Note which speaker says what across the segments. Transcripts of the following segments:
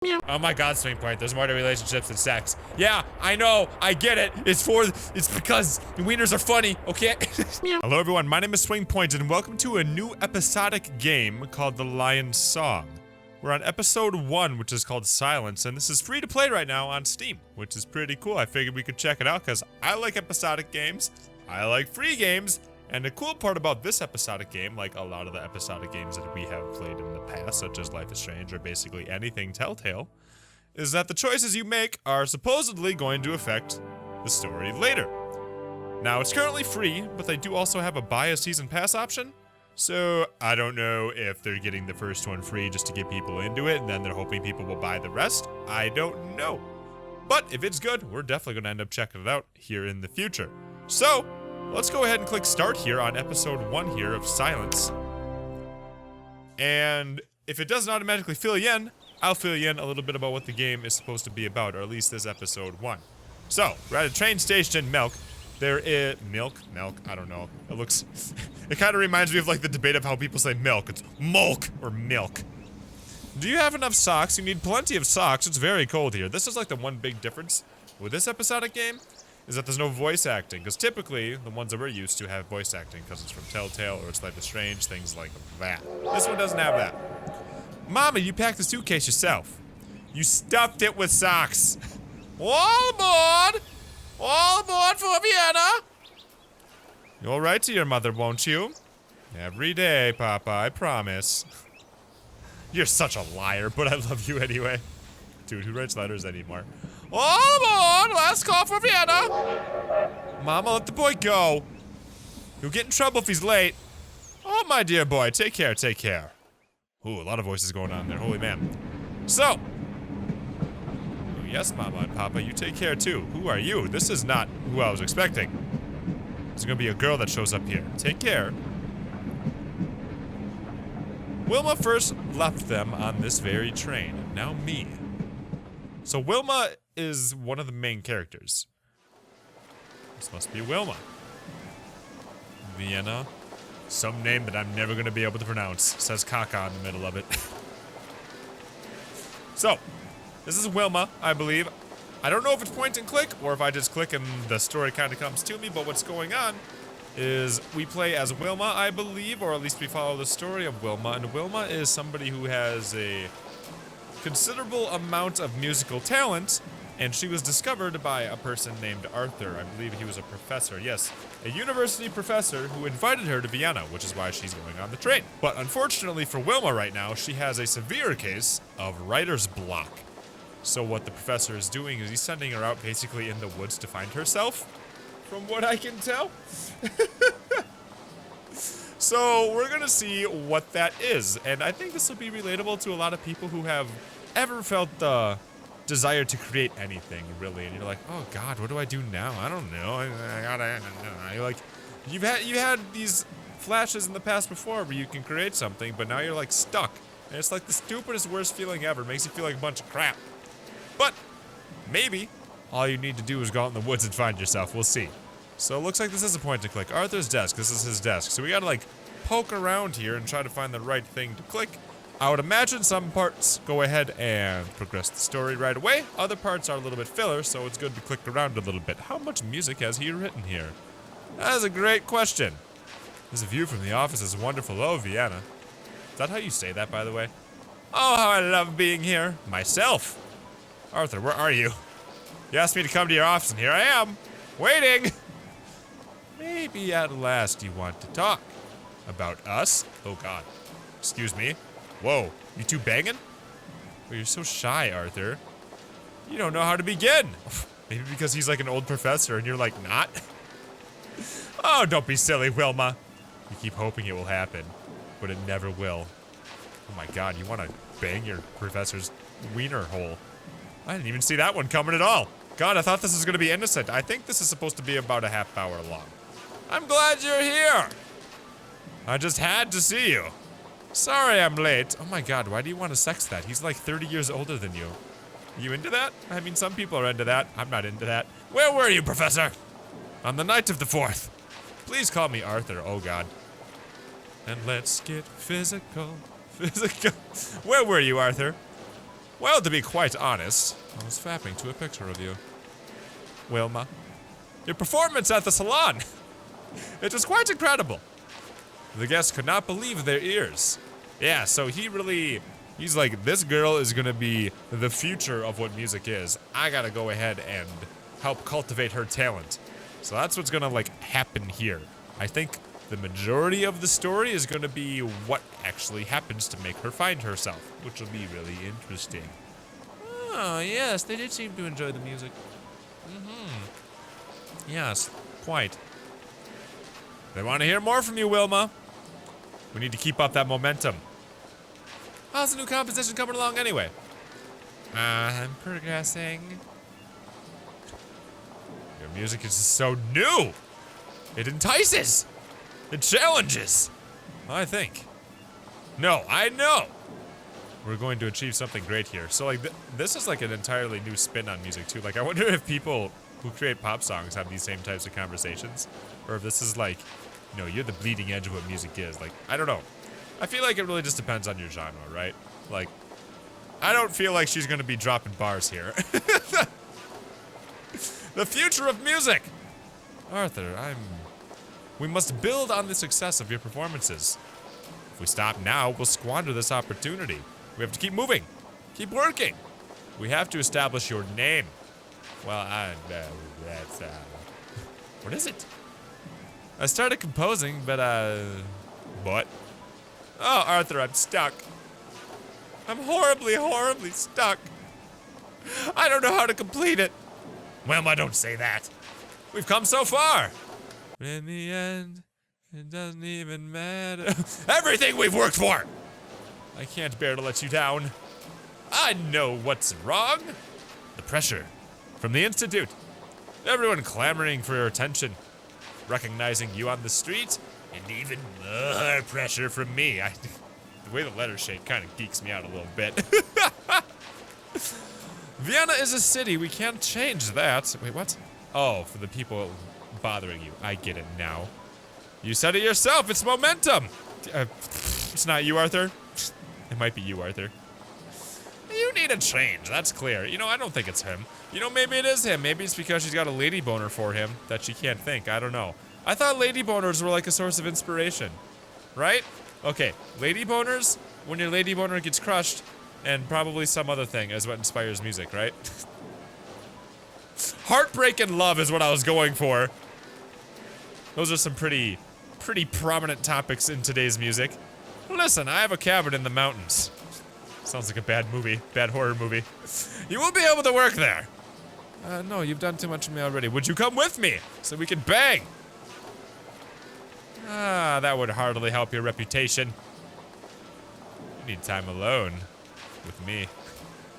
Speaker 1: Oh my god, SwingPoynt, there's more to relationships than sex. Yeah, I know, I get it. It's because wieners are funny, okay? Hello everyone, my name is SwingPoynt and welcome to a new episodic game called The Lion's Song. We're on episode 1, which is called Silence, and this is free to play right now on Steam, which is pretty cool. I figured we could check it out because I like episodic games, I like free games, and the cool part about this episodic game, like a lot of the episodic games that we have played in the past, such as Life is Strange or basically anything Telltale, is that the choices you make are supposedly going to affect the story later. Now, it's currently free, but they do also have a buy a season pass option, so I don't know if they're getting the first one free just to get people into it, and then they're hoping people will buy the rest. I don't know. But if it's good, we're definitely going to end up checking it out here in the future. So, let's go ahead and click start here on episode 1 here of Silence. And if it doesn't automatically fill you in, I'll fill you in a little bit about what the game is supposed to be about, or at least this episode 1. So, we're at a train station in Milk. There is milk, I don't know. It looks, it kind of reminds me of like the debate of how people say milk. It's mulk or milk. Do you have enough socks? You need plenty of socks. It's very cold here. This is like the one big difference with this episodic game is that there's no voice acting, because typically the ones that we're used to have voice acting because it's from Telltale or it's Life is Strange, things like that. This one doesn't have that. Mama, you packed the suitcase yourself. You stuffed it with socks. All aboard! All aboard for Vienna! You'll write to your mother, won't you? Every day, Papa, I promise. You're such a liar, but I love you anyway. Dude, who writes letters anymore? All aboard! Last call for Vienna! Mama, let the boy go. He'll get in trouble if he's late. Oh, my dear boy, take care, take care. Ooh, a lot of voices going on there, holy man. So. Oh, yes, Mama and Papa, you take care too. Who are you? This is not who I was expecting. There's gonna be a girl that shows up here. Take care. Wilma first left them on this very train. Now me. So Wilma is one of the main characters. This must be Wilma. Vienna. Some name that I'm never gonna be able to pronounce. Says caca in the middle of it. So, this is Wilma, I believe. I don't know if it's point and click or if I just click and the story kind of comes to me, but what's going on is we play as Wilma, I believe, or at least we follow the story of Wilma, and Wilma is somebody who has a considerable amount of musical talent, and she was discovered by a person named Arthur. I believe he was a professor, yes, a university professor who invited her to Vienna, which is why she's going on the train. But unfortunately for Wilma right now, she has a severe case of writer's block. So what the professor is doing is he's sending her out basically in the woods to find herself, from what I can tell. So we're gonna see what that is, and I think this will be relatable to a lot of people who have ever felt the desire to create anything, really, and you're like, oh God, what do I do now? I don't know. I gotta. You're like, you had these flashes in the past before where you can create something, but now you're like stuck, and it's like the stupidest, worst feeling ever. It makes you feel like a bunch of crap. But maybe all you need to do is go out in the woods and find yourself. We'll see. So it looks like this is a point and click. Arthur's desk. This is his desk. So we gotta like poke around here and try to find the right thing to click. I would imagine some parts go ahead and progress the story right away. Other parts are a little bit filler, so it's good to click around a little bit. How much music has he written here? That is a great question. This view from the office is wonderful. Oh, Vienna. Is that how you say that, by the way? Oh, how I love being here. Myself. Arthur, where are you? You asked me to come to your office, and here I am. Waiting. Maybe at last you want to talk about us. Oh God, excuse me. Whoa, you two banging? Well, you're so shy, Arthur. You don't know how to begin. Maybe because he's like an old professor and you're like not. Oh, don't be silly, Wilma. You keep hoping it will happen, but it never will. Oh my God, you want to bang your professor's wiener hole. I didn't even see that one coming at all. God, I thought this was gonna be innocent. I think this is supposed to be about a half hour long. I'm glad you're here. I just had to see you. Sorry I'm late. Oh my God, why do you want to sex that? He's like 30 years older than you. You into that? I mean, some people are into that. I'm not into that. Where were you, Professor? On the night of the 4th. Please call me Arthur. Oh God. And let's get physical. Where were you, Arthur? Well, to be quite honest, I was fapping to a picture of you. Wilma. Your performance at the salon! It was quite incredible. The guests could not believe their ears. Yeah, so he's like, this girl is gonna be the future of what music is. I gotta go ahead and help cultivate her talent. So that's what's gonna like happen here. I think the majority of the story is gonna be what actually happens to make her find herself, which will be really interesting. Oh, yes, they did seem to enjoy the music. Yes, quite. They want to hear more from you, Wilma. We need to keep up that momentum. How's the new composition coming along anyway? I'm progressing. Your music is just so new. It entices. It challenges. I think. No, I know. We're going to achieve something great here. So like, this is like an entirely new spin on music too. Like, I wonder if people who create pop songs have these same types of conversations, or if this is like, you know, you're the bleeding edge of what music is. Like, I don't know. I feel like it really just depends on your genre, right? Like, I don't feel like she's gonna be dropping bars here. The future of music! Arthur, we must build on the success of your performances. If we stop now, we'll squander this opportunity. We have to keep moving. Keep working. We have to establish your name. Well, that's, what is it? I started composing, but, what? Oh, Arthur, I'm stuck. I'm horribly, horribly stuck. I don't know how to complete it. Wilma, don't say that. We've come so far. But in the end, it doesn't even matter. Everything we've worked for. I can't bear to let you down. I know what's wrong. The pressure from the Institute. Everyone clamoring for your attention. Recognizing you on the street. And even more pressure from me. The way the letters shake kind of geeks me out a little bit. Vienna is a city. We can't change that. Wait, what? Oh, for the people bothering you. I get it now. You said it yourself. It's momentum. It's not you, Arthur. It might be you, Arthur. You need a change. That's clear. You know, I don't think it's him. You know, maybe it is him. Maybe it's because she's got a lady boner for him that she can't think. I don't know. I thought lady boners were like a source of inspiration. Right? Okay. Lady boners, when your lady boner gets crushed, and probably some other thing is what inspires music, right? Heartbreak and love is what I was going for. Those are some pretty prominent topics in today's music. Listen, I have a cabin in the mountains. Sounds like a bad movie, bad horror movie. You will be able to work there. No, you've done too much for me already. Would you come with me so we can bang? That would hardly help your reputation. You need time alone with me.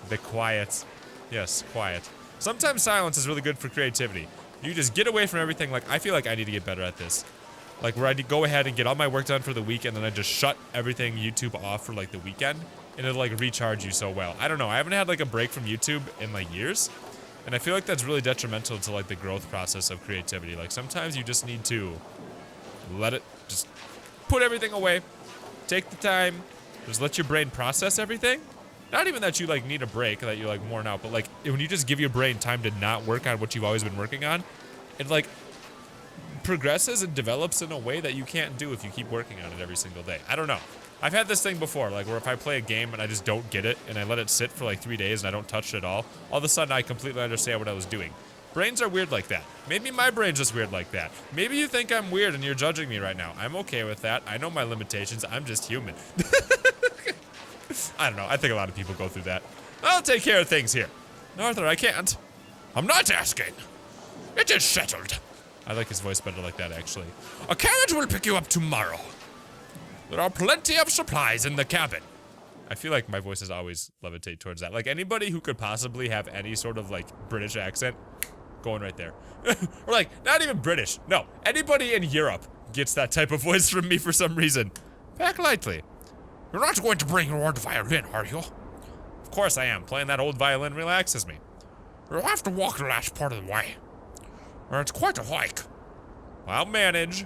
Speaker 1: The quiet. Yes, quiet. Sometimes silence is really good for creativity. You just get away from everything. Like, I feel like I need to get better at this. Like, where I go ahead and get all my work done for the week, and then I just shut everything YouTube off for, like, the weekend, and it'll, like, recharge you so well. I don't know. I haven't had, like, a break from YouTube in, like, years, and I feel like that's really detrimental to, like, the growth process of creativity. Like, sometimes you just need to let it, just put everything away, take the time, just let your brain process everything. Not even that you, like, need a break, that you're, like, worn out, but, like, when you just give your brain time to not work on what you've always been working on, it, like, progresses and develops in a way that you can't do if you keep working on it every single day. I don't know. I've had this thing before, like, where if I play a game and I just don't get it, and I let it sit for, like, 3 days and I don't touch it at all of a sudden I completely understand what I was doing. Brains are weird like that. Maybe my brain's just weird like that. Maybe you think I'm weird and you're judging me right now. I'm okay with that. I know my limitations. I'm just human. I don't know. I think a lot of people go through that. I'll take care of things here. No, Arthur, I can't. I'm not asking. It is settled. I like his voice better like that, actually. A carriage will pick you up tomorrow. There are plenty of supplies in the cabin. I feel like my voices always levitate towards that. Like, anybody who could possibly have any sort of, like, British accent, going right there. Or, like, not even British. No, anybody in Europe gets that type of voice from me for some reason. Back lightly. You're not going to bring your old violin, are you? Of course I am. Playing that old violin relaxes me. You'll have to walk the last part of the way. Or it's quite a hike. I'll manage.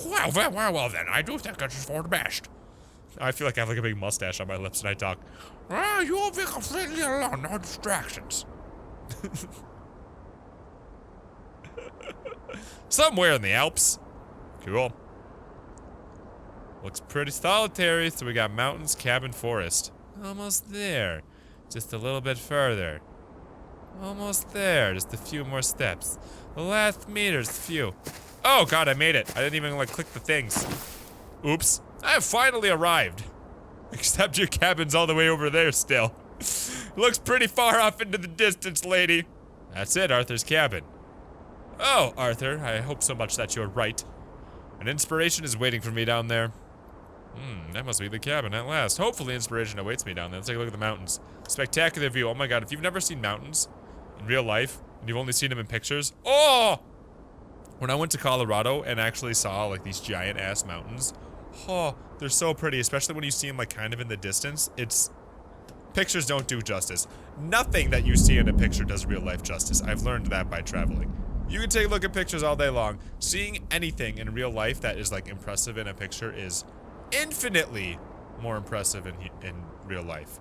Speaker 1: Well, very well then. I do think it's for the best. I feel like I have like a big mustache on my lips when I talk. Ah, you will be completely alone, no distractions. Somewhere in the Alps. Cool. Looks pretty solitary, so we got mountains, cabin, forest. Almost there. Just a little bit further. Almost there. Just a few more steps. The last meters, few. Oh god, I made it. I didn't even like click the things. Oops. I have finally arrived. Except your cabin's all the way over there still. Looks pretty far off into the distance, lady. That's it, Arthur's cabin. Oh, Arthur, I hope so much that you're right. An inspiration is waiting for me down there. That must be the cabin at last. Hopefully inspiration awaits me down there. Let's take a look at the mountains. Spectacular view. Oh my god, if you've never seen mountains in real life, and you've only seen them in pictures. Oh! When I went to Colorado and actually saw like these giant ass mountains, oh, they're so pretty, especially when you see them like kind of in the distance. Pictures don't do justice. Nothing that you see in a picture does real life justice. I've learned that by traveling. You can take a look at pictures all day long. Seeing anything in real life that is like impressive in a picture is infinitely more impressive in real life.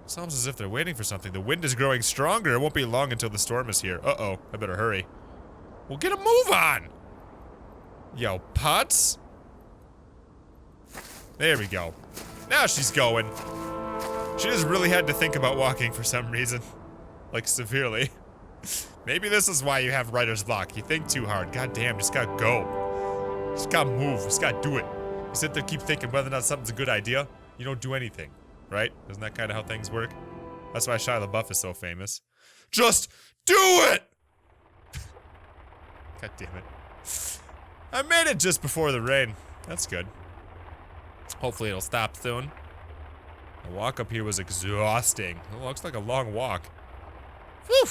Speaker 1: It's almost as if they're waiting for something. The wind is growing stronger. It won't be long until the storm is here. Uh-oh, I better hurry. Well, get a move on! Yo, putz? There we go. Now she's going. She just really had to think about walking for some reason. Like, severely. Maybe this is why you have writer's block. You think too hard. God damn, just gotta go. Just gotta move. Just gotta do it. You sit there, keep thinking whether or not something's a good idea. You don't do anything, right? Isn't that kind of how things work? That's why Shia LaBeouf is so famous. Just do it! God damn it. I made it just before the rain. That's good. Hopefully it'll stop soon. The walk up here was exhausting. It looks like a long walk. Whew!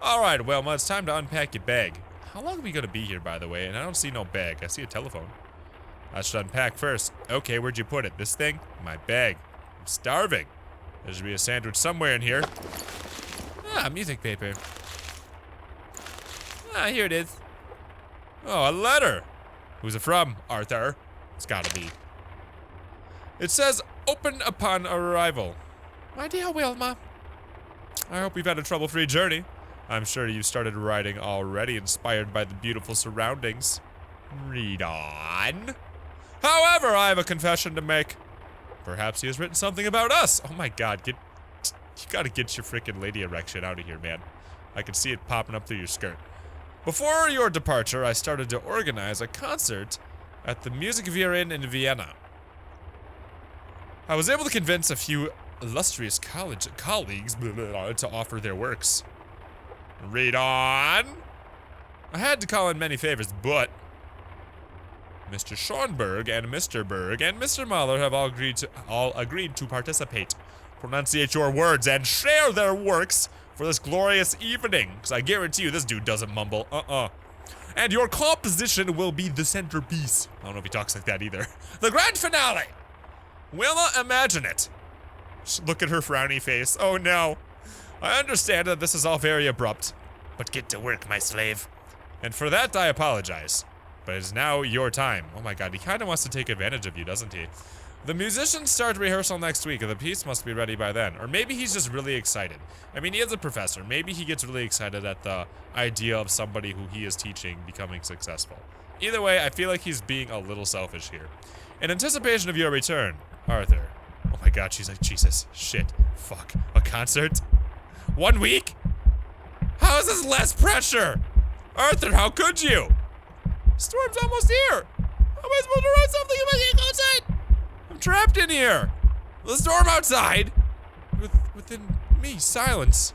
Speaker 1: Alright, Wilma, it's time to unpack your bag. How long are we gonna be here, by the way? And I don't see no bag. I see a telephone. I should unpack first. Okay, where'd you put it? This thing? My bag. I'm starving. There should be a sandwich somewhere in here. Ah, music paper. Ah, here it is. Oh, a letter. Who's it from, Arthur? It's gotta be. It says, open upon arrival. My dear Wilma, I hope you've had a trouble-free journey. I'm sure you started writing already, inspired by the beautiful surroundings. Read on. However, I have a confession to make. Perhaps he has written something about us. Oh my god, you gotta get your freaking lady erection out of here, man. I can see it popping up through your skirt. Before your departure, I started to organize a concert at the Musikverein in Vienna. I was able to convince a few illustrious colleagues to offer their works. Read on. I had to call in many favors, but Mr. Schoenberg and Mr. Berg and Mr. Mahler have all agreed to participate, pronunciate your words, and share their works for this glorious evening. Because I guarantee you this dude doesn't mumble. And your composition will be the centerpiece. I don't know if he talks like that either. The grand finale. Wilma, imagine it. Look at her frowny face. Oh no. I understand that this is all very abrupt, but get to work, my slave. And for that, I apologize. But it's now your time. Oh my god, he kind of wants to take advantage of you, doesn't he? The musicians start rehearsal next week, and the piece must be ready by then. Or maybe he's just really excited. I mean, he is a professor. Maybe he gets really excited at the idea of somebody who he is teaching becoming successful. Either way, I feel like he's being a little selfish here. In anticipation of your return, Arthur. Oh my god, she's like, Jesus, shit, fuck, a concert? 1 week? How is this less pressure? Arthur, how could you? Storm's almost here. How am I supposed to write something if I can't go outside? I'm trapped in here. The storm outside. Within me, silence.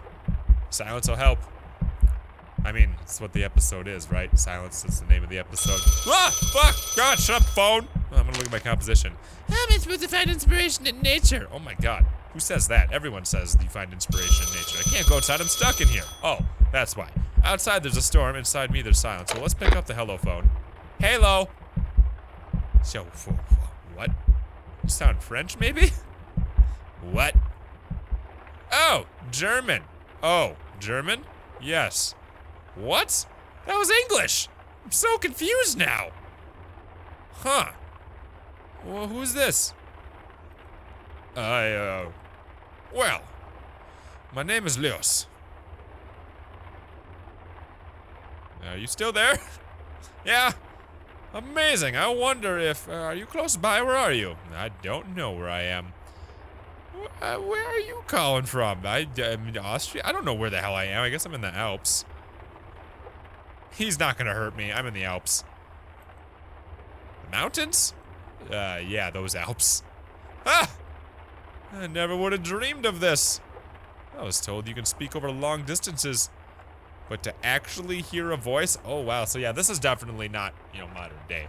Speaker 1: Silence will help. I mean, that's what the episode is, right? Silence is the name of the episode. Ah, fuck, God, shut up, phone. Oh, I'm gonna look at my composition. How am I supposed to find inspiration in nature? Oh my god, who says that? Everyone says you find inspiration in nature. I can't go outside, I'm stuck in here. Oh, that's why. Outside there's a storm, inside me there's silence. So let's pick up the hello phone. Hello. So, what? You sound French, maybe? What? Oh, German. Oh, German? Yes. What? That was English. I'm so confused now. Huh. Well, who's this? Well, my name is Leos. Are you still there? Yeah. Amazing. I wonder if, are you close by? Where are you? I don't know where I am. Where are you calling from? I'm in Austria? I don't know where the hell I am. I guess I'm in the Alps. He's not gonna hurt me. I'm in the Alps. The mountains? Yeah, those Alps. Ah! I never would have dreamed of this. I was told you can speak over long distances. But to actually hear a voice? Oh wow, so yeah, this is definitely not, you know, modern day.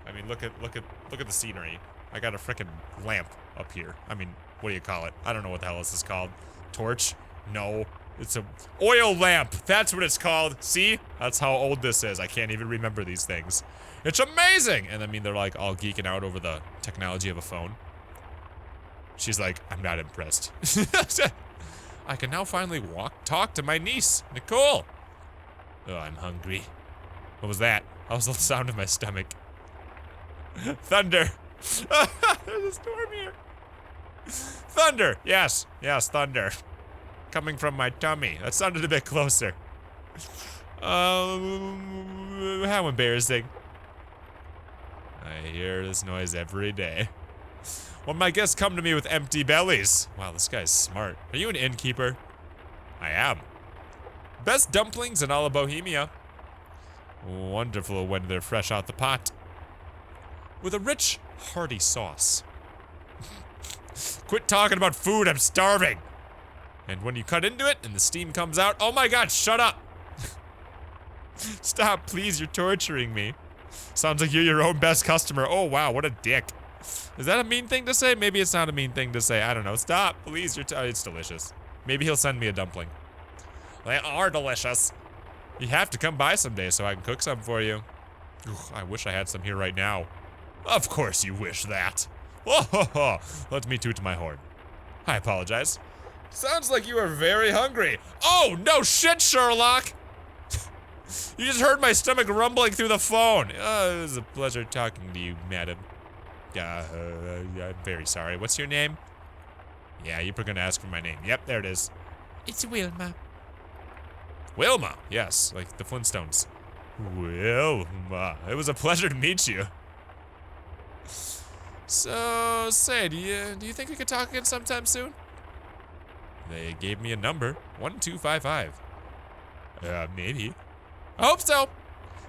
Speaker 1: I mean, look at the scenery. I got a frickin' lamp up here. I mean, what do you call it? I don't know what the hell this is called. Torch? No. It's a oil lamp. That's what it's called. See? That's how old this is. I can't even remember these things. It's amazing! And I mean, they're like all geeking out over the technology of a phone. She's like, I'm not impressed. I can now finally talk to my niece, Nicole. Oh, I'm hungry. What was that? That was the sound of my stomach. Thunder. There's a storm here. Thunder. Yes, thunder. Coming from my tummy. That sounded a bit closer. How embarrassing. I hear this noise every day. When my guests come to me with empty bellies. Wow, this guy's smart. Are you an innkeeper? I am. Best dumplings in all of Bohemia. Wonderful when they're fresh out the pot. With a rich, hearty sauce. Quit talking about food, I'm starving. And when you cut into it and the steam comes out, oh my god, shut up. Stop, please, you're torturing me. Sounds like you're your own best customer. Oh wow, what a dick. Is that a mean thing to say? Maybe it's not a mean thing to say. I don't know. Stop, please. It's delicious. Maybe he'll send me a dumpling. They are delicious. You have to come by someday so I can cook some for you. Ugh, I wish I had some here right now. Of course you wish that. Oh, let me toot my horn. I apologize. Sounds like you are very hungry. Oh, no shit, Sherlock. You just heard my stomach rumbling through the phone. It was a pleasure talking to you, madam. I'm very sorry. What's your name? Yeah, you're gonna ask for my name. Yep, there it is. It's Wilma. Wilma, yes, like the Flintstones. Wilma, it was a pleasure to meet you. So, say, do you think we could talk again sometime soon? They gave me a number, 1255. Maybe. I hope so.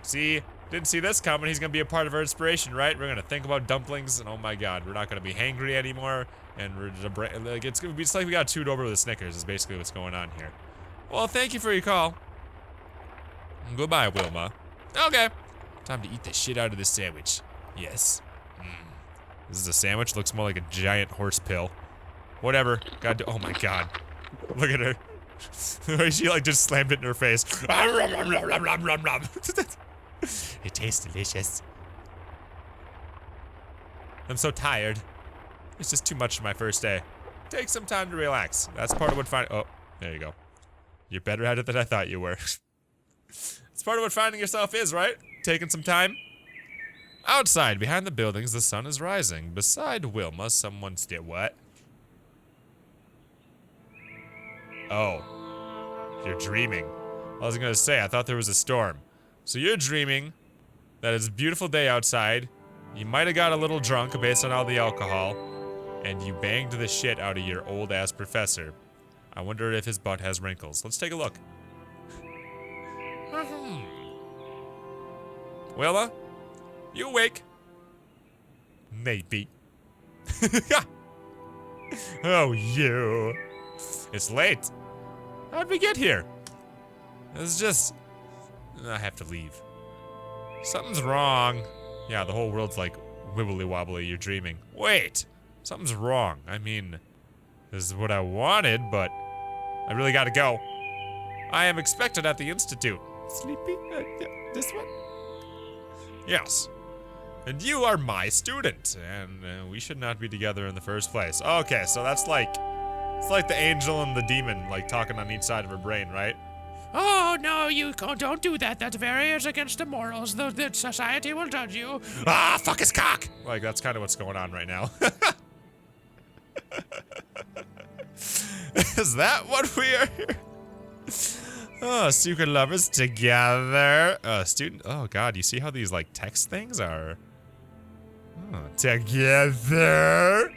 Speaker 1: See, didn't see this coming. He's gonna be a part of our inspiration, right? We're gonna think about dumplings, and oh my god, we're not gonna be hangry anymore, and we're like it's like we got chewed over with a Snickers. Is basically what's going on here. Well, thank you for your call. Goodbye, Wilma. Okay, time to eat the shit out of this sandwich. Yes. This is a sandwich. Looks more like a giant horse pill. Whatever. God. Oh my god. Look at her. She like just slammed it in her face. It tastes delicious. I'm so tired. It's just too much for my first day. Take some time to relax. That's part of what oh, there you go. You're better at it than I thought you were. It's part of what finding yourself is, right? Taking some time. Outside, behind the buildings, the sun is rising. Beside Wilma, someone still what? Oh. You're dreaming. I was gonna say, I thought there was a storm. So you're dreaming that it's a beautiful day outside. You might have got a little drunk based on all the alcohol. And you banged the shit out of your old ass professor. I wonder if his butt has wrinkles. Let's take a look. Wilma? You awake? Maybe. Oh, you. It's late. How'd we get here? It's just... I have to leave. Something's wrong. Yeah, the whole world's like wibbly wobbly, you're dreaming. Wait! Something's wrong. I mean, this is what I wanted, but I really gotta go. I am expected at the Institute. Sleepy? This one? Yes. And you are my student, and we should not be together in the first place. Okay, so that's like, it's like the angel and the demon, like talking on each side of her brain, right?
Speaker 2: Oh, no, you don't do that. That's very against the morals. The society will judge you.
Speaker 1: Ah, fuck his cock! Like, that's kind of what's going on right now. Is that what we are here? Oh, secret lovers together. Student. Oh God, you see how these like text things are? Oh, together.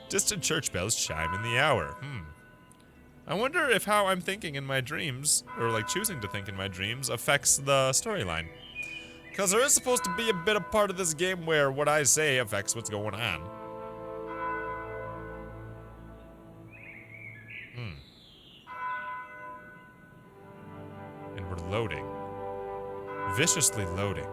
Speaker 1: Distant church bells chime in the hour. I wonder if how I'm thinking in my dreams, or like choosing to think in my dreams, affects the storyline. Because there is supposed to be a bit of part of this game where what I say affects what's going on. And we're loading. Viciously loading.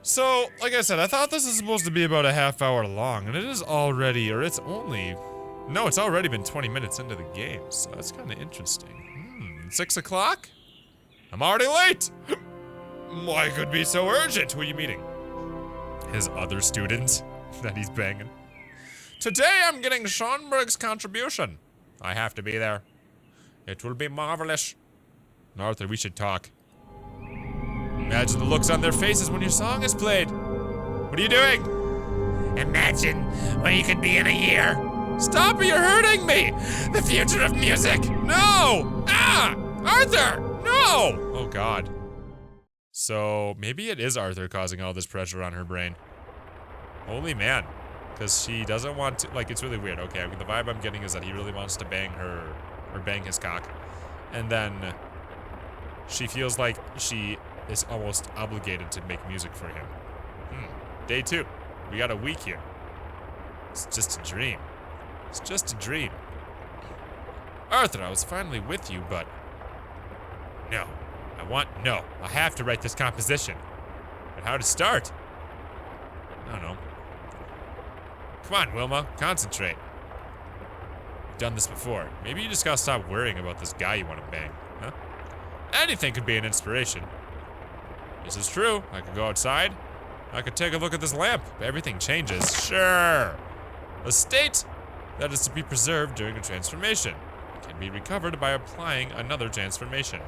Speaker 1: So, like I said, I thought this is supposed to be about a half hour long, and it is already, or it's only, no, it's already been 20 minutes into the game, so that's kind of interesting. 6 o'clock? I'm already late! Why could be so urgent? Who are you meeting? His other student that he's banging. Today I'm getting Schoenberg's contribution. I have to be there. It will be marvelous. Arthur, we should talk. Imagine the looks on their faces when your song is played. What are you doing?
Speaker 2: Imagine where you could be in a year.
Speaker 1: Stop it, you're hurting me!
Speaker 2: The future of music.
Speaker 1: No! Ah! Arthur! No! Oh God. So, maybe it is Arthur causing all this pressure on her brain. Holy man. Because she doesn't want to, like, it's really weird. Okay, I mean, the vibe I'm getting is that he really wants to bang her, or bang his cock. And then she feels like she is almost obligated to make music for him. Day 2. We got a week here. It's just a dream. It's just a dream. Arthur, I was finally with you, but... No. No. I have to write this composition. But how to start? I don't know. Come on, Wilma. Concentrate. You've done this before. Maybe you just gotta stop worrying about this guy you want to bang, huh? Anything could be an inspiration. This is true. I could go outside. I could take a look at this lamp. Everything changes. Sure. A state that is to be preserved during a transformation can be recovered by applying another transformation.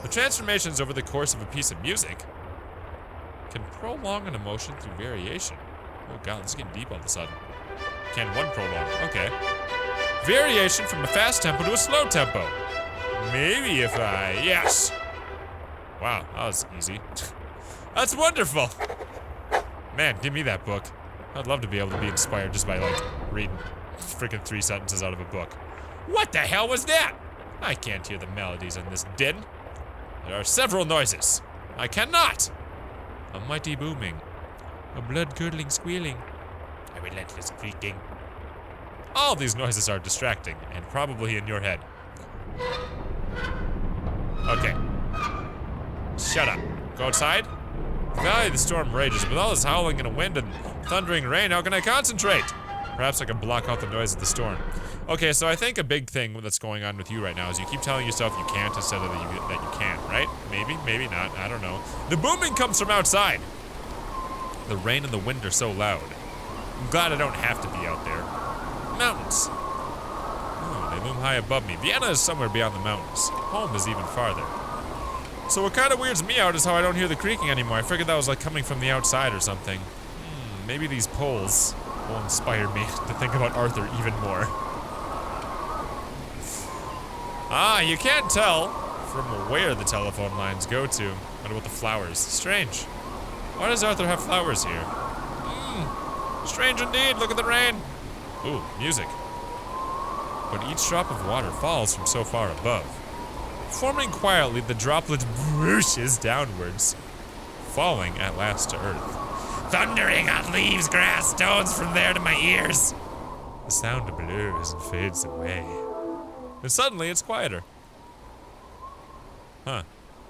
Speaker 1: The transformations over the course of a piece of music can prolong an emotion through variation. Oh God, this is getting deep all of a sudden. Can one prolong? Okay. Variation from a fast tempo to a slow tempo. Maybe if I... Yes! Wow, that was easy. That's wonderful! Man, give me that book. I'd love to be able to be inspired just by, like, reading freaking 3 sentences out of a book. What the hell was that? I can't hear the melodies in this din. There are several noises. I cannot! A mighty booming. A blood-curdling squealing. A relentless creaking. All these noises are distracting, and probably in your head. Okay. Shut up. Go outside? The valley of the storm rages. With all this howling and wind and thundering rain, how can I concentrate? Perhaps I can block out the noise of the storm. Okay, so I think a big thing that's going on with you right now is you keep telling yourself you can't instead of that you can, right? Maybe, maybe not. I don't know. The booming comes from outside. The rain and the wind are so loud. I'm glad I don't have to be out there. Mountains. Oh, they loom high above me. Vienna is somewhere beyond the mountains. Home is even farther. So what kind of weirds me out is how I don't hear the creaking anymore. I figured that was like coming from the outside or something. Maybe these poles will inspire me to think about Arthur even more. Ah, you can't tell from where the telephone lines go to. What about the flowers? Strange. Why does Arthur have flowers here? Strange indeed. Look at the rain. Ooh, music. But each drop of water falls from so far above. Forming quietly, the droplet whooshes downwards, falling at last to earth. Thundering on leaves, grass, stones from there to my ears. The sound blurs and fades away. And suddenly it's quieter. Huh.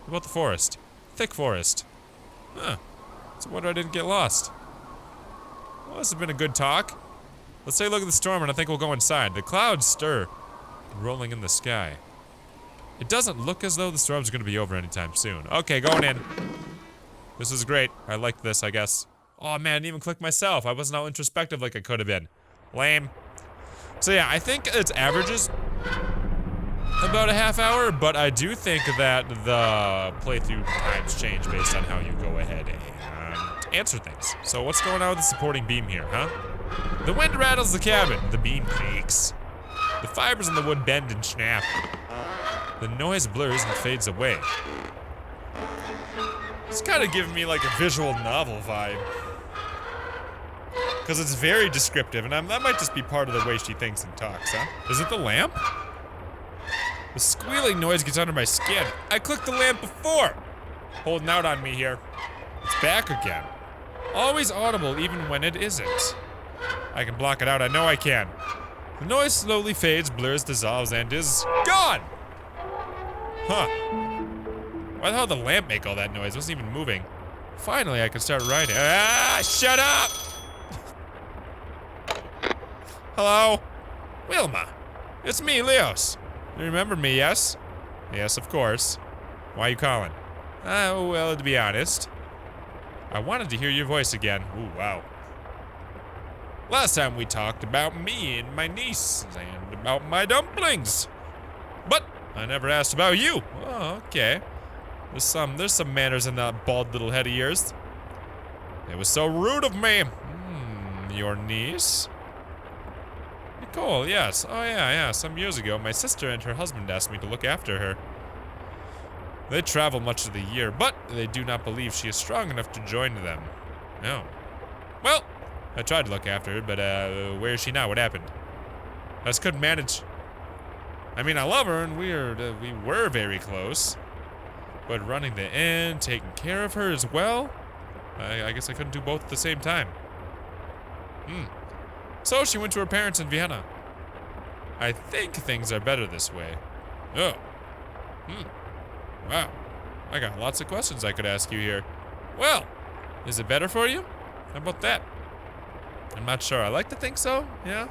Speaker 1: What about the forest? Thick forest. Huh. So wonder I didn't get lost. Well, this has been a good talk. Let's take a look at the storm and I think we'll go inside. The clouds stir, rolling in the sky. It doesn't look as though the storm's gonna be over anytime soon. Okay, going in. This is great. I like this, I guess. Oh man, I didn't even click myself. I wasn't all introspective like I could have been. Lame. So yeah, I think it's averages about a half hour, but I do think that the playthrough times change based on how you go ahead and answer things. So what's going on with the supporting beam here, huh? The wind rattles the cabin. The beam creaks. The fibers in the wood bend and snap. The noise blurs and fades away. It's kind of giving me like a visual novel vibe. Because it's very descriptive, and that might just be part of the way she thinks and talks, huh? Is it the lamp? The squealing noise gets under my skin. I clicked the lamp before. Holding out on me here. It's back again. Always audible even when it isn't. I can block it out, I know I can. The noise slowly fades, blurs, dissolves, and is gone! Huh. Why the hell did the lamp make all that noise? It wasn't even moving. Finally, I can start writing. Ah, shut up! Hello? Wilma. It's me, Leos. You remember me, yes? Yes, of course. Why are you calling? Well, to be honest, I wanted to hear your voice again. Ooh, wow. Last time we talked about me and my niece and about my dumplings. But I never asked about you. Oh, okay. There's some manners in that bald little head of yours. It was so rude of me. Your niece? Nicole, yes. Oh yeah. Some years ago, my sister and her husband asked me to look after her. They travel much of the year, but they do not believe she is strong enough to join them. No. Well, I tried to look after her, but where is she now? What happened? I just couldn't manage. I mean, I love her, and we were very close. But running the inn, taking care of her as well, I guess I couldn't do both at the same time. So she went to her parents in Vienna. I think things are better this way. Oh. Wow. I got lots of questions I could ask you here. Well, is it better for you? How about that? I'm not sure. I like to think so, yeah?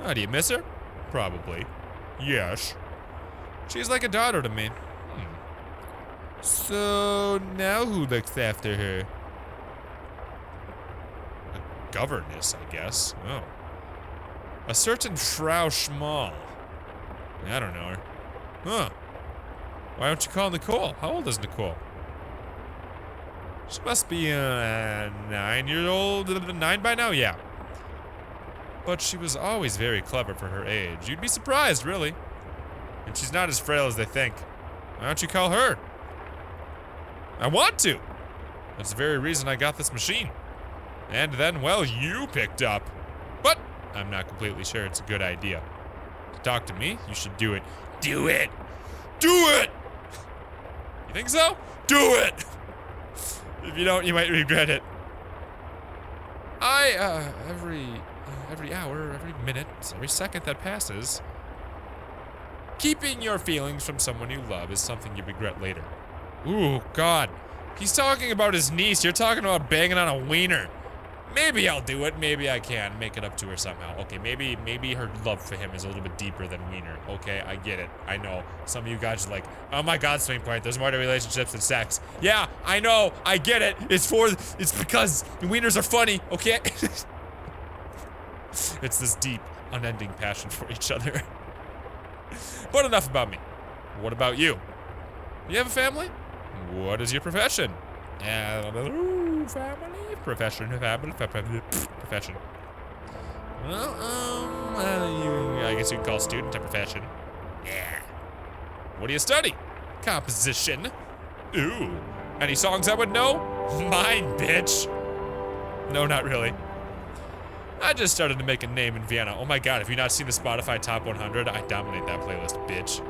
Speaker 1: Oh, do you miss her? Probably. Yes. She's like a daughter to me. So, now who looks after her? A governess, I guess. Oh. A certain Frau Schmal. I don't know her. Huh. Why don't you call Nicole? How old is Nicole? She must be 9 years old. 9 by now? Yeah. But she was always very clever for her age. You'd be surprised, really. And she's not as frail as they think. Why don't you call her? I want to. That's the very reason I got this machine. And then, well, you picked up. But I'm not completely sure it's a good idea. To talk to me, you should do it. Do it! Do it! You think so? Do it! If you don't, you might regret it. Every hour, every minute, every second that passes, keeping your feelings from someone you love is something you regret later. Ooh, God. He's talking about his niece. You're talking about banging on a wiener. Maybe I'll do it. Maybe I can make it up to her somehow. Okay, maybe her love for him is a little bit deeper than wiener. Okay, I get it. I know. Some of you guys are like, oh my God, SwingPoynt, there's more to relationships than sex. Yeah, I know. I get it. It's because wieners are funny, okay? It's this deep, unending passion for each other. But enough about me. What about you? You have a family? What is your profession? Family? Profession. Profession. Well, I guess you can call student a profession. Yeah. What do you study? Composition. Ooh. Any songs I would know? Mine, bitch. No, not really. I just started to make a name in Vienna. Oh my God, have you not seen the Spotify Top 100? I dominate that playlist, bitch.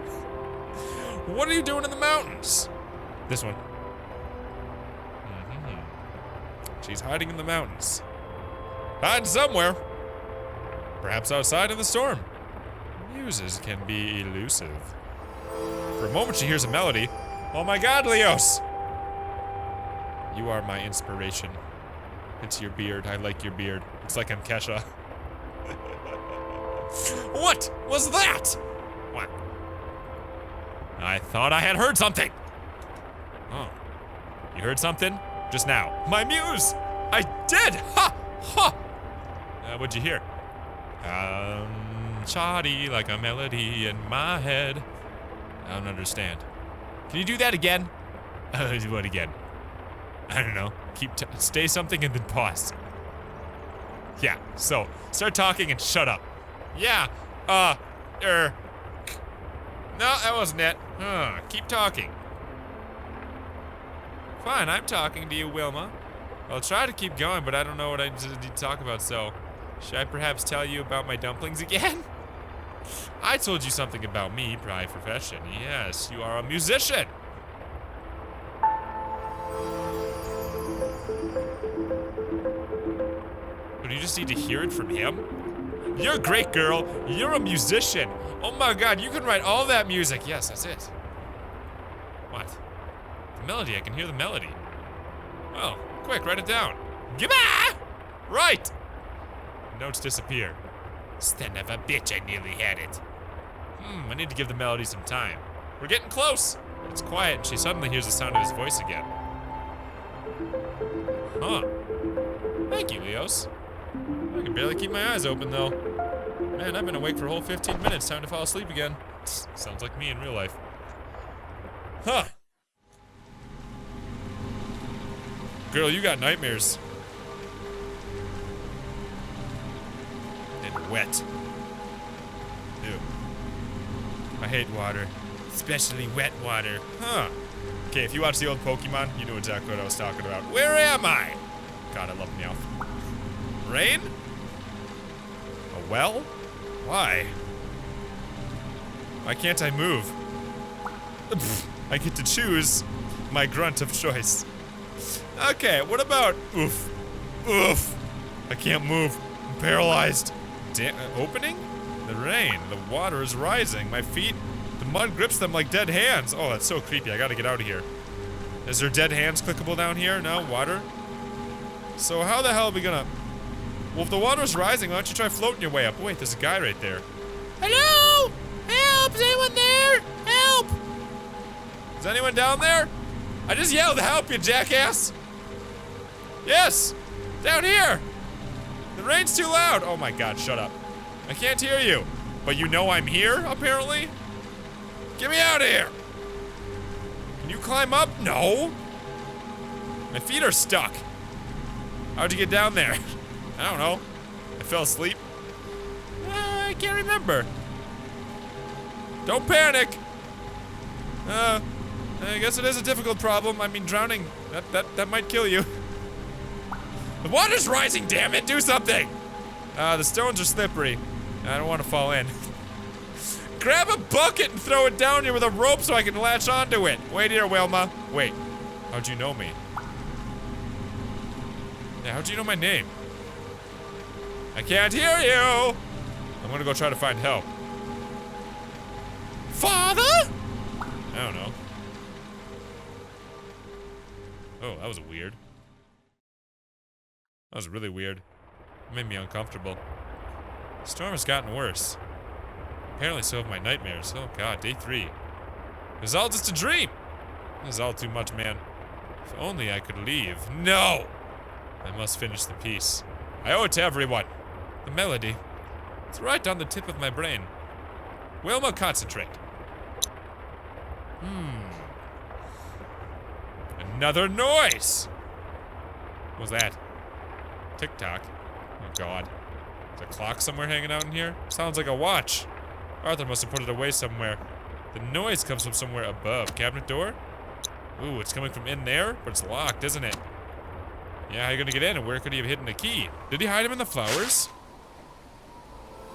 Speaker 1: What are you doing in the mountains? This one. She's hiding in the mountains. Hiding somewhere. Perhaps outside in the storm. Muses can be elusive. For a moment she hears a melody. Oh my God, Leos! You are my inspiration. It's your beard. I like your beard. It's like I'm Kesha. What was that? What? I thought I had heard something. Oh. You heard something? Just now. My muse! I did! Ha! Ha! What'd you hear? Shoddy like a melody in my head. I don't understand. Can you do that again? What again? I don't know. stay something and then pause. Yeah, so, start talking and shut up. Yeah, no, that wasn't it. Keep talking. Fine, I'm talking to you, Wilma. I'll try to keep going, but I don't know what I need to talk about, so... Should I perhaps tell you about my dumplings again? I told you something about me, by profession. Yes, you are a musician. But you just need to hear it from him? You're a great girl. You're a musician. Oh my god, you can write all that music. Yes, that's it. What? The melody, I can hear the melody. Well, quick, write it down. Goodbye! Right! Notes disappear. Son of a bitch, I nearly had it. I need to give the melody some time. We're getting close. It's quiet, and she suddenly hears the sound of his voice again. Huh. Thank you, Leos. I can barely keep my eyes open, though. Man, I've been awake for a whole 15 minutes. Time to fall asleep again. Sounds like me in real life. Huh. Girl, you got nightmares. And wet. Ew. I hate water. Especially wet water. Huh. Okay, if you watch the old Pokemon, you know exactly what I was talking about. Where am I? God, I love Meowth. Rain? A well? Why? Why can't I move? I get to choose my grunt of choice. Okay, what about oof? Oof. I can't move. I'm paralyzed. Opening? The rain. The water is rising. My feet, the mud grips them like dead hands. Oh, that's so creepy. I gotta get out of here. Is there dead hands clickable down here? No? Water? So how the hell are we gonna... Well, if the water's rising, why don't you try floating your way up? Wait, there's a guy right there.
Speaker 2: Hello? Help! Is anyone there? Help!
Speaker 1: Is anyone down there? I just yelled help, you jackass! Yes! Down here! The rain's too loud! Oh my god, shut up. I can't hear you. But you know I'm here, apparently? Get me out of here! Can you climb up? No! My feet are stuck. How'd you get down there? I don't know. I fell asleep. I can't remember. Don't panic! I guess it is a difficult problem. I mean, drowning, that might kill you. The water's rising, damn it! Do something! The stones are slippery. I don't want to fall in. Grab a bucket and throw it down here with a rope so I can latch onto it. Wait here, Wilma. Wait. How'd you know me? Yeah, how'd you know my name? I can't hear you! I'm gonna go try to find help. Father? I don't know. Oh, that was weird. That was really weird. It made me uncomfortable. The storm has gotten worse. Apparently so have my nightmares. Oh god, day 3. It was all just a dream! This is all too much, man. If only I could leave. No! I must finish the piece. I owe it to everyone. The melody. It's right on the tip of my brain. Wilma, concentrate. Another noise! What was that? Tick-tock. Oh god. Is a clock somewhere hanging out in here? Sounds like a watch. Arthur must have put it away somewhere. The noise comes from somewhere above. Cabinet door? Ooh, it's coming from in there? But it's locked, isn't it? Yeah, how are you gonna get in? And where could he have hidden a key? Did he hide him in the flowers?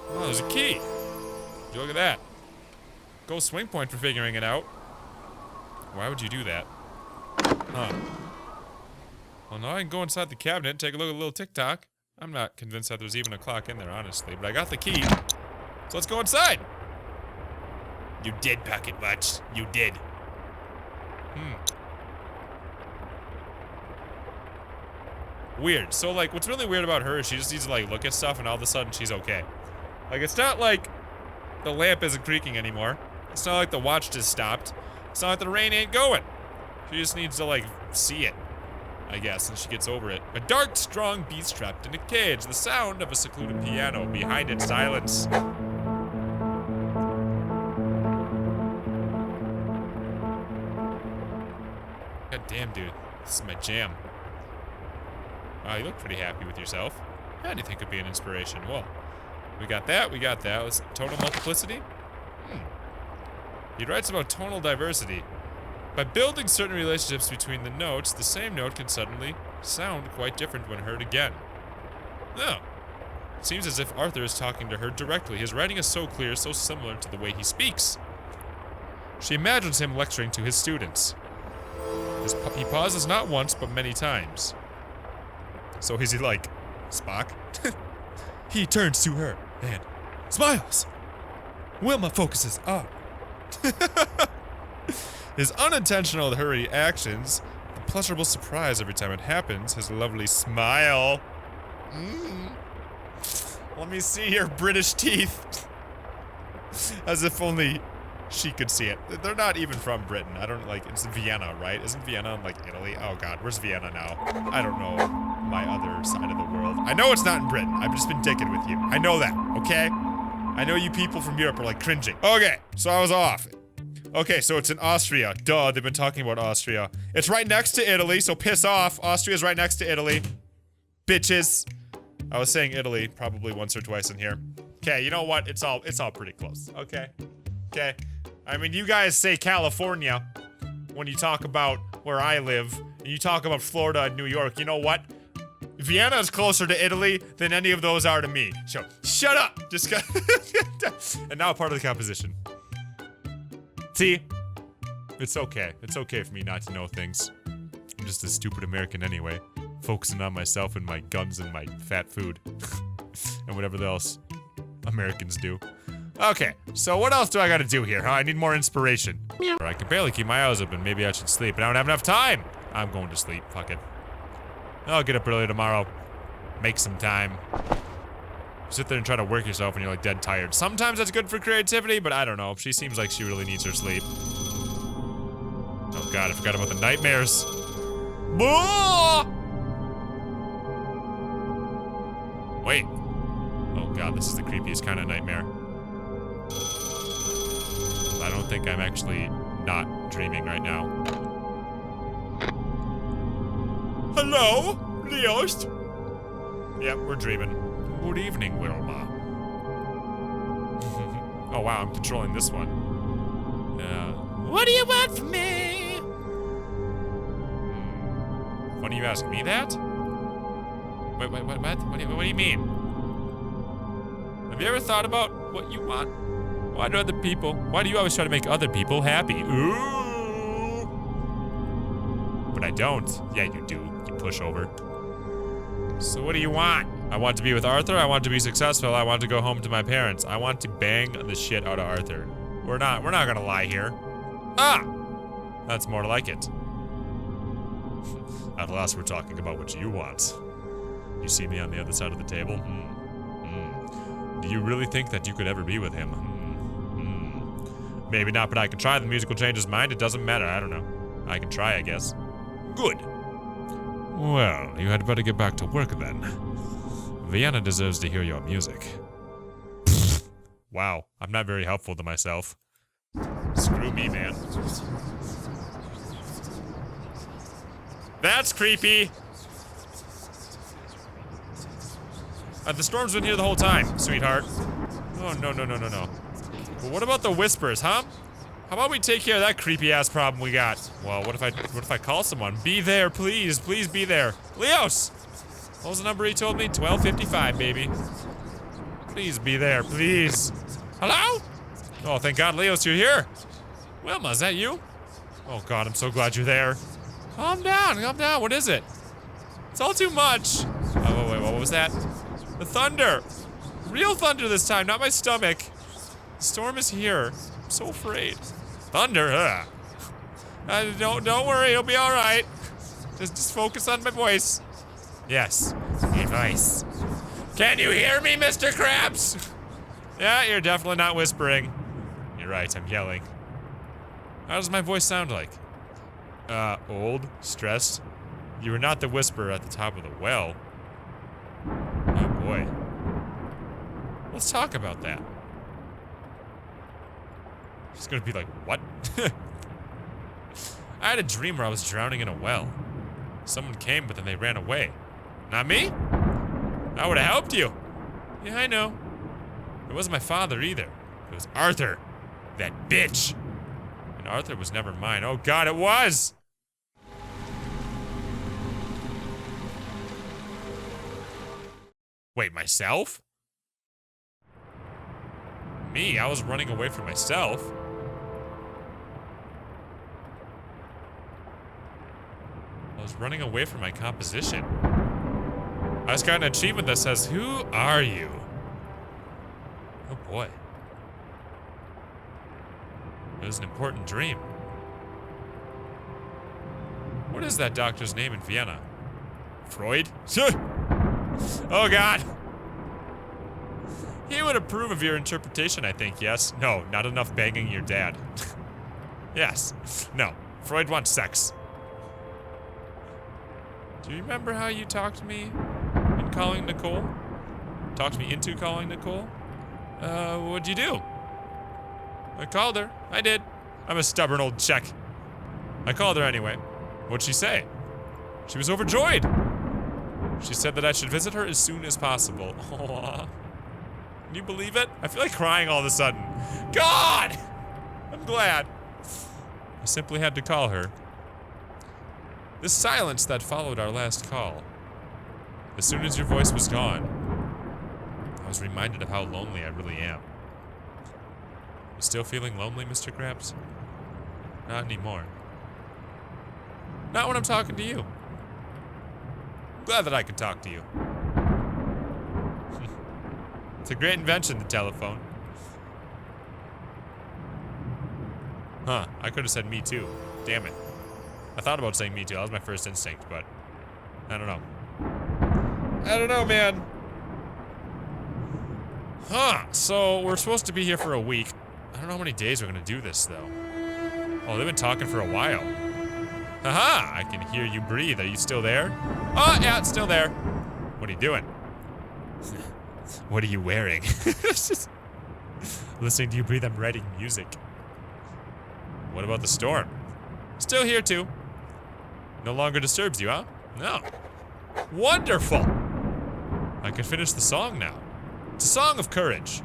Speaker 1: Oh, there's a key. Would you look at that? Go SwingPoynt for figuring it out. Why would you do that? Huh. Well, now I can go inside the cabinet and take a look at a little tick-tock. I'm not convinced that there's even a clock in there, honestly, but I got the key. So let's go inside. You did, Pocket Watch. You did. Weird. So, like, what's really weird about her is she just needs to, like, look at stuff and all of a sudden she's okay. Like, it's not like the lamp isn't creaking anymore. It's not like the watch just stopped. It's not like the rain ain't going. She just needs to, like, see it, I guess, and she gets over it. A dark, strong beast trapped in a cage. The sound of a secluded piano. Behind it, silence. God damn, dude. This is my jam. Wow, you look pretty happy with yourself. How do you think could be an inspiration? Well, we got that, we got that. Let's tonal multiplicity. He writes about tonal diversity. By building certain relationships between the notes, the same note can suddenly sound quite different when heard again. Oh. It seems as if Arthur is talking to her directly. His writing is so clear, so similar to the way he speaks. She imagines him lecturing to his students. He pauses not once, but many times. So is he like Spock? He turns to her and smiles. Wilma focuses up. His unintentional hurried actions, the pleasurable surprise every time it happens, his lovely smile. Let me see your British teeth. As if only she could see it. They're not even from Britain. I don't like, it's Vienna, right? Isn't Vienna in like Italy? Oh god, where's Vienna now? I don't know my other side of the world. I know it's not in Britain. I've just been dicking with you. I know that, okay? I know you people from Europe are like cringing. Okay, so I was off. Okay, so it's in Austria. Duh, they've been talking about Austria. It's right next to Italy, so piss off. Austria's right next to Italy. Bitches. I was saying Italy probably once or twice in here. Okay, you know what? It's all pretty close. Okay. Okay. I mean, you guys say California when you talk about where I live, and you talk about Florida and New York. You know what? Vienna is closer to Italy than any of those are to me. So, shut up! Just and now part of the composition. See? It's okay. It's okay for me not to know things. I'm just a stupid American anyway. Focusing on myself and my guns and my fat food. And whatever else Americans do. Okay, so what else do I gotta do here, huh? I need more inspiration. I can barely keep my eyes open. Maybe I should sleep, but I don't have enough time. I'm going to sleep. Fuck it. I'll get up early tomorrow. Make some time. Sit there and try to work yourself when you're like dead tired. Sometimes that's good for creativity, but I don't know. She seems like she really needs her sleep. Oh god, I forgot about the nightmares. Wait. Oh god, this is the creepiest kind of nightmare. I don't think I'm actually not dreaming right now. Hello, Leost? Yep, we're dreaming. Good evening, Wilma. Oh wow, I'm controlling this one. What do you want from me? Funny you ask me that? Wait, what? What do you mean? Have you ever thought about what you want? Why do you always try to make other people happy? Ooh. But I don't. Yeah, you do, you pushover. So what do you want? I want to be with Arthur, I want to be successful, I want to go home to my parents. I want to bang the shit out of Arthur. We're not gonna lie here. Ah! That's more like it. At last we're talking about what you want. You see me on the other side of the table? Do you really think that you could ever be with him? Maybe not, but I can try. The musical change his mind. It doesn't matter. I don't know. I can try, I guess. Good. Well, you had better get back to work then. Vienna deserves to hear your music. Wow, I'm not very helpful to myself. Screw me, man. That's creepy. The storm's been here the whole time, sweetheart. Oh, no. But what about the whispers, huh? How about we take care of that creepy-ass problem we got? Well, what if I call someone? Be there, please. Please be there. Leos! What was the number he told me? 1255, baby. Please be there, please. Hello? Oh, thank God, Leos, you're here. Wilma, is that you? Oh, God, I'm so glad you're there. Calm down. What is it? It's all too much. Oh, wait, what was that? The thunder. Real thunder this time, not my stomach. The storm is here. I'm so afraid. Thunder, don't worry, it'll be all right. Just focus on my voice. Yes, my voice. Can you hear me, Mr. Krabs? Yeah, you're definitely not whispering. You're right, I'm yelling. How does my voice sound like? Old, stressed. You were not the whisperer at the top of the well. Oh boy. Let's talk about that. She's gonna be like, what? I had a dream where I was drowning in a well. Someone came, but then they ran away. Not me? I would have helped you. Yeah, I know. It wasn't my father either. It was Arthur. That bitch. And Arthur was never mine. Oh God, it was! Wait, myself? Me? I was running away from myself. I was running away from my composition. I just got an achievement that says, "Who are you?" Oh boy. It was an important dream. What is that doctor's name in Vienna? Freud? Oh God. He would approve of your interpretation, I think, yes? No, not enough banging your dad. Yes. No. Freud wants sex. Do you remember how you talked to me in calling Nicole? Talked me into calling Nicole? What'd you do? I called her. I did. I'm a stubborn old Czech. I called her anyway. What'd she say? She was overjoyed. She said that I should visit her as soon as possible. Aww. Can you believe it? I feel like crying all of a sudden. God! I'm glad. I simply had to call her. The silence that followed our last call. As soon as your voice was gone, I was reminded of how lonely I really am. You still feeling lonely, Mr. Krabs? Not anymore. Not when I'm talking to you. I'm glad that I can talk to you. It's a great invention, the telephone. Huh, I could have said me too. Damn it. I thought about saying me too. That was my first instinct, but I don't know. I don't know, man. Huh, so we're supposed to be here for a week. I don't know how many days we're gonna do this, though. Oh, they've been talking for a while. Haha, I can hear you breathe. Are you still there? Oh, yeah, it's still there. What are you doing? What are you wearing? Listening to you breathe, I'm writing music. What about the storm? Still here, too. No longer disturbs you, huh? No. Wonderful! I can finish the song now. It's a song of courage.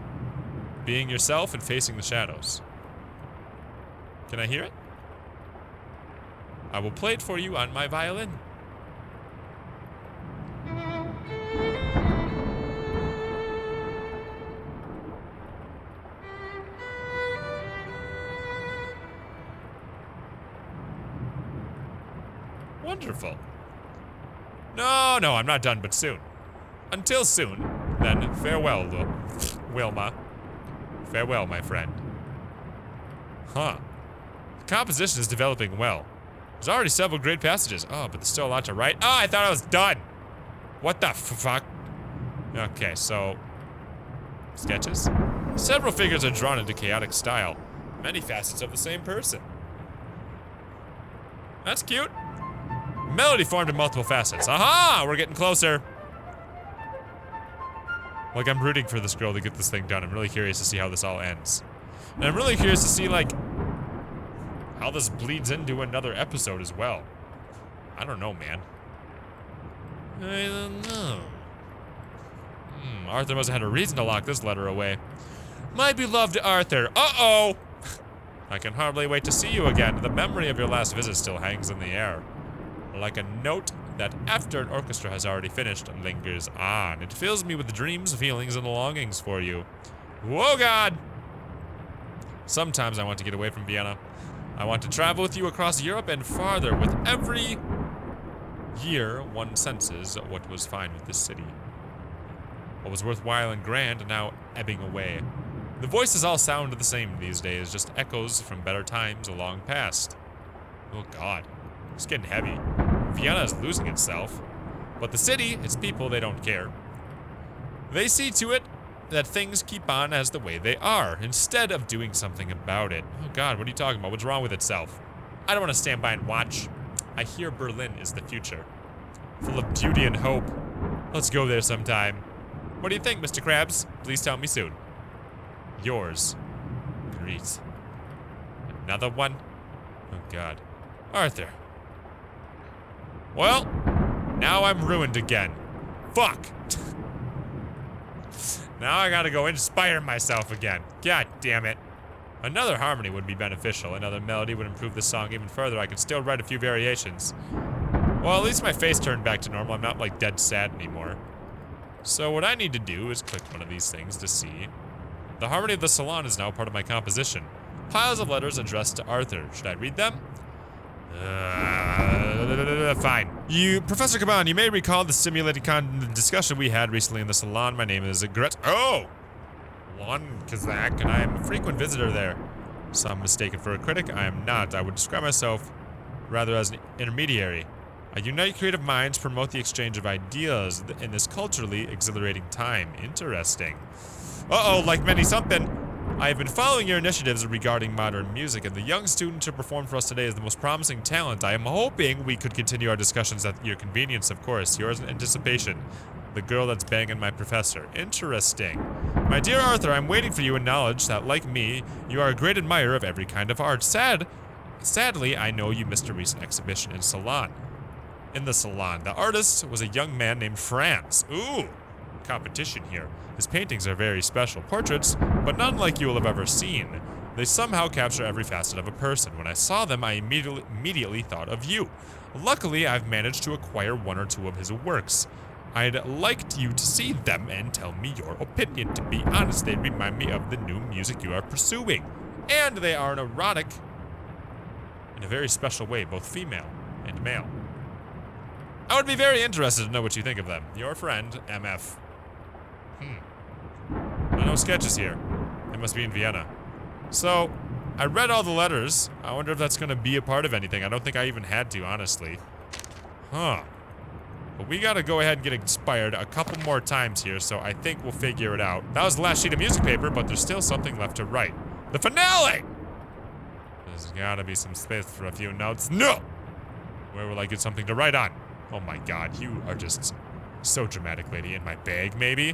Speaker 1: Being yourself and facing the shadows. Can I hear it? I will play it for you on my violin. Wonderful. No, I'm not done, but soon. Until soon, then farewell, Wilma. Farewell, my friend. Huh. The composition is developing well. There's already several great passages. Oh, but there's still a lot to write. Oh, I thought I was done. What the fuck? Okay, so... sketches? Several figures are drawn into chaotic style. Many facets of the same person. That's cute. Melody formed in multiple facets. Aha! We're getting closer. Like, I'm rooting for this girl to get this thing done. I'm really curious to see how this all ends. And I'm really curious to see, like, how this bleeds into another episode as well. I don't know, man. I don't know. Arthur must have had a reason to lock this letter away. My beloved Arthur. Uh-oh! I can hardly wait to see you again. The memory of your last visit still hangs in the air. Like a note that, after an orchestra has already finished, lingers on. It fills me with dreams, feelings, and longings for you. Whoa, God! Sometimes I want to get away from Vienna. I want to travel with you across Europe and farther. With every year, one senses what was fine with this city. What was worthwhile and grand, now ebbing away. The voices all sound the same these days, just echoes from better times long past. Oh, God. It's getting heavy. Vienna is losing itself. But the city, its people, they don't care. They see to it that things keep on as the way they are, instead of doing something about it. Oh God, what are you talking about? What's wrong with itself? I don't want to stand by and watch. I hear Berlin is the future. Full of beauty and hope. Let's go there sometime. What do you think, Mr. Krabs? Please tell me soon. Yours. Greet. Another one? Oh God. Arthur. Well, now I'm ruined again. fuck. Now I gotta go inspire myself again. God damn it. Another harmony would be beneficial. Another melody would improve the song even further. I can still write a few variations. Well, at least my face turned back to normal. I'm not like dead sad anymore. So what I need to do is click one of these things to see. The harmony of the salon is now part of my composition. Piles of letters addressed to Arthur. Should I read them? Fine. Professor Caban, you may recall the stimulating discussion we had recently in the salon. My name is Gret. Oh! Lon Kazak, and I am a frequent visitor there. Some mistaken for a critic. I am not. I would describe myself rather as an intermediary. I unite creative minds, promote the exchange of ideas in this culturally exhilarating time. Interesting. Uh-oh, like many something. I have been following your initiatives regarding modern music, and the young student to perform for us today is the most promising talent. I am hoping we could continue our discussions at your convenience, of course. Yours in anticipation. The girl that's banging my professor. Interesting. My dear Arthur, I'm waiting for you in knowledge that, like me, you are a great admirer of every kind of art. Sadly, I know you missed a recent exhibition in Salon. In the salon, the artist was a young man named Franz. Ooh, competition here. His paintings are very special portraits, but none like you will have ever seen. They somehow capture every facet of a person. When I saw them, I immediately thought of you. Luckily, I've managed to acquire one or two of his works. I'd like you to see them and tell me your opinion. To be honest, they remind me of the new music you are pursuing. And they are erotic in a very special way, both female and male. I would be very interested to know what you think of them. Your friend, MF. No sketches here. They must be in Vienna. So, I read all the letters. I wonder if that's gonna be a part of anything. I don't think I even had to, honestly. Huh. But we gotta go ahead and get inspired a couple more times here, so I think we'll figure it out. That was the last sheet of music paper, but there's still something left to write. The finale! There's gotta be some space for a few notes. No! Where will I get something to write on? Oh my god, you are just so dramatic, lady. In my bag, maybe?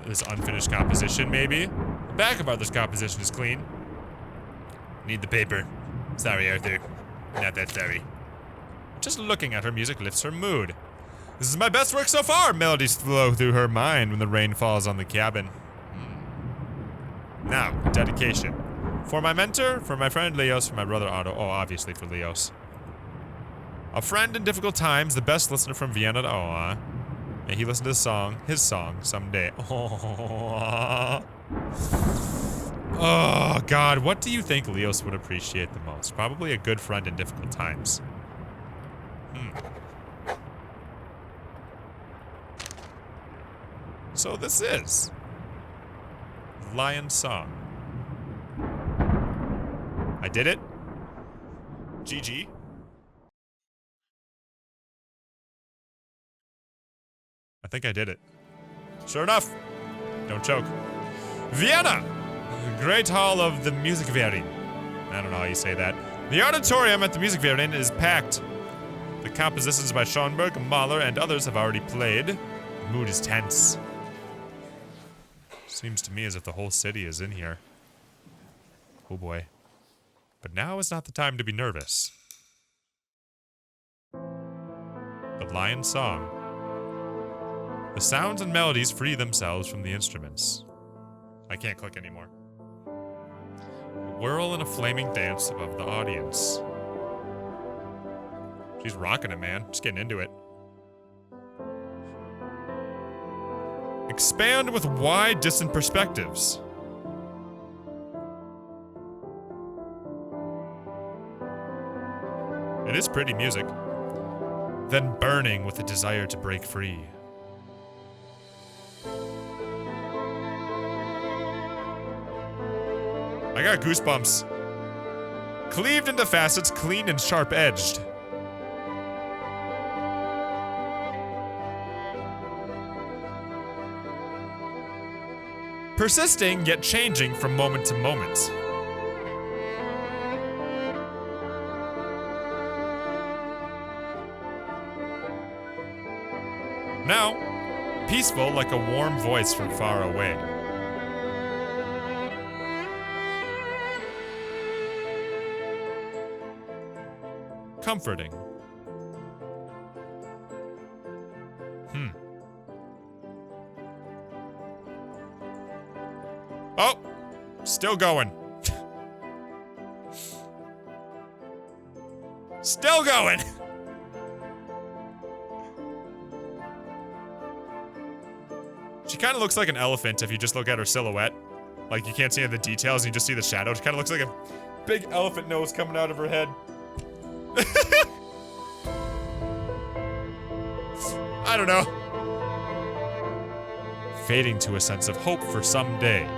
Speaker 1: This unfinished composition, maybe? The back of Arthur's composition is clean. Need the paper. Sorry, Arthur. Not that sorry. Just looking at her music lifts her mood. This is my best work so far! Melodies flow through her mind when the rain falls on the cabin. Now, dedication. For my mentor, for my friend Leos, for my brother Otto. Oh, obviously for Leos. A friend in difficult times, the best listener from Vienna. Oh, may he listen to his song, someday. Oh, God, what do you think Leos would appreciate the most? Probably a good friend in difficult times. So this is Lion Song. I did it. GG. I think I did it. Sure enough. Don't choke. Vienna! Great Hall of the Musikverein. I don't know how you say that. The auditorium at the Musikverein is packed. The compositions by Schoenberg, Mahler, and others have already played. The mood is tense. Seems to me as if the whole city is in here. Oh boy. But now is not the time to be nervous. The Lion Song. The sounds and melodies free themselves from the instruments. I can't click anymore. Whirl in a flaming dance above the audience. She's rocking it, man. Just getting into it. Expand with wide, distant perspectives. It is pretty music. Then burning with a desire to break free. I got goosebumps. Cleaved into facets, clean and sharp-edged. Persisting, yet changing from moment to moment. Now, peaceful like a warm voice from far away. Comforting. Still going. Still going. She kind of looks like an elephant if you just look at her silhouette. Like, you can't see any of the details, and you just see the shadow. She kind of looks like a big elephant nose coming out of her head. I don't know. Fading to a sense of hope for someday.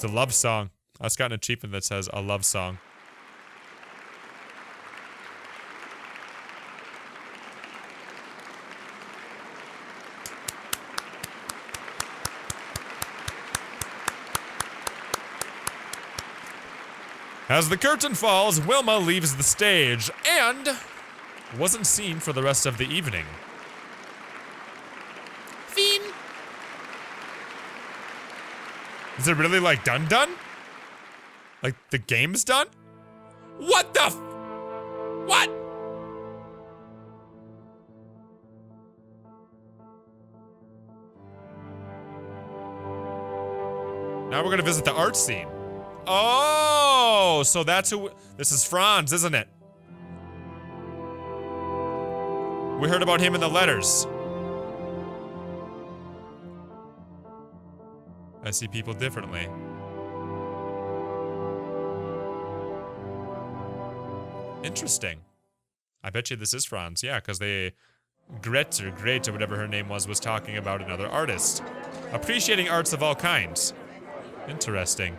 Speaker 1: It's a love song. I just got an achievement that says a love song. As the curtain falls, Wilma leaves the stage and wasn't seen for the rest of the evening.
Speaker 2: Fiend.
Speaker 1: Is it really like done? Like the game's done? What the what? Now we're gonna visit the art scene. Oh, so that's who. This is Franz, isn't it? We heard about him in the letters. I see people differently. Interesting. I bet you this is Franz, yeah, because Gret or whatever her name was talking about another artist. Appreciating arts of all kinds. Interesting.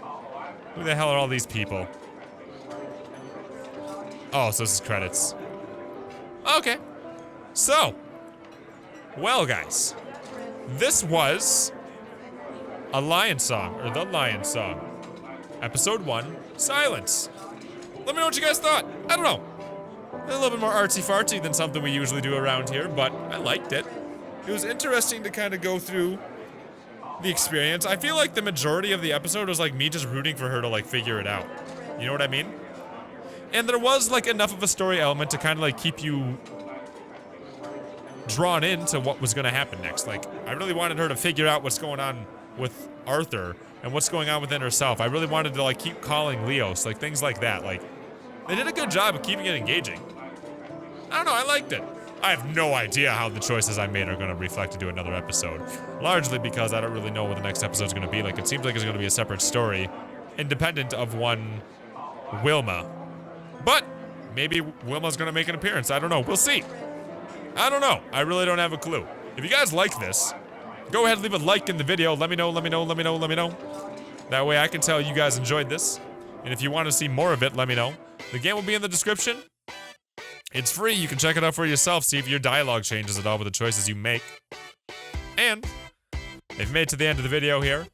Speaker 1: Who the hell are all these people? Oh, so this is credits. Okay. So, well, guys, this was a lion song, or the lion song. Episode 1, Silence. Let me know what you guys thought. I don't know. A little bit more artsy-fartsy than something we usually do around here, but I liked it. It was interesting to kind of go through the experience. I feel like the majority of the episode was like me just rooting for her to like figure it out. You know what I mean? And there was like enough of a story element to kind of like keep you drawn into what was going to happen next. Like, I really wanted her to figure out what's going on with Arthur and what's going on within herself. I really wanted to like keep calling Leos, like things like that. Like, they did a good job of keeping it engaging. I don't know, I liked it. I have no idea how the choices I made are going to reflect into another episode. Largely because I don't really know what the next episode is going to be. Like, it seems like it's going to be a separate story, independent of one Wilma. But maybe Wilma's going to make an appearance. I don't know. We'll see. I don't know. I really don't have a clue. If you guys like this, go ahead and leave a like in the video. Let me know. That way I can tell you guys enjoyed this. And if you want to see more of it, let me know. The game will be in the description. It's free, you can check it out for yourself, see if your dialogue changes at all with the choices you make. And, if you made it to the end of the video here,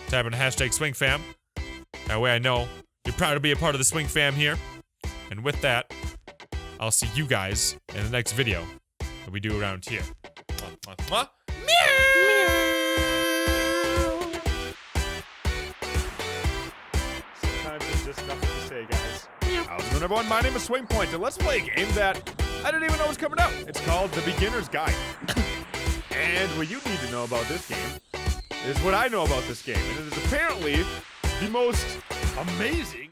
Speaker 1: type in hashtag SwingFam. That way I know you're proud to be a part of the Swing Fam here. And with that, I'll see you guys in the next video that we do around here. Meow! Sometimes there's just nothing to say, guys. How's it going, everyone? My name is SwingPoynt, and let's play a game that I didn't even know was coming out. It's called The Beginner's Guide. And what you need to know about this game is what I know about this game. And it is apparently the most amazing